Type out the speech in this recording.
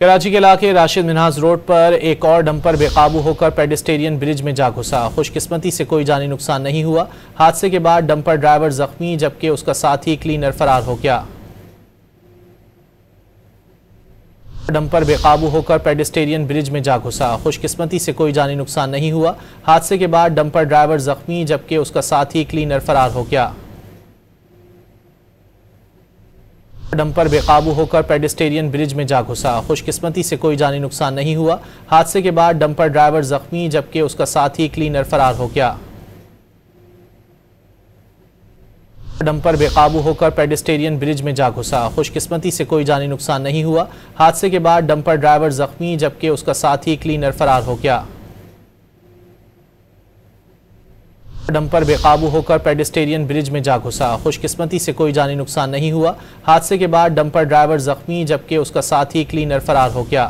कराची के इलाके राशिद मिन्हाज रोड पर एक और डंपर बेकाबू होकर पेडेस्टेरियन ब्रिज में जा घुसा। खुशकिस्मती से कोई जानी नुकसान नहीं हुआ। हादसे के बाद डंपर ड्राइवर जख्मी जबकि उसका साथी क्लीनर फरार हो गया। डंपर बेकाबू होकर पेडेस्टेरियन ब्रिज में जा घुसा। खुशकिस्मती से कोई जानी नुकसान नहीं हुआ। हादसे के बाद डंपर ड्राइवर जख्मी जबकि उसका साथी क्लीनर फरार हो गया। डंपर बेकाबू होकर पेडेस्टेरियन ब्रिज में जा घुसा। खुशकिस्मती से कोई जानी नुकसान नहीं हुआ। हादसे के बाद डंपर ड्राइवर जख्मी जबकि उसका साथी क्लीनर फरार हो गया। डंपर बेकाबू होकर पेडेस्टेरियन ब्रिज में जा घुसा। खुशकिस्मती से कोई जानी नुकसान नहीं हुआ। हादसे के बाद डंपर ड्राइवर जख्मी जबकि उसका साथी क्लीनर फरार हो गया। डंपर बेकाबू होकर पेडेस्टेरियन ब्रिज में जा घुसा। खुशकिस्मती से कोई जानी नुकसान नहीं हुआ। हादसे के बाद डंपर ड्राइवर जख्मी जबकि उसका साथी क्लीनर फरार हो गया।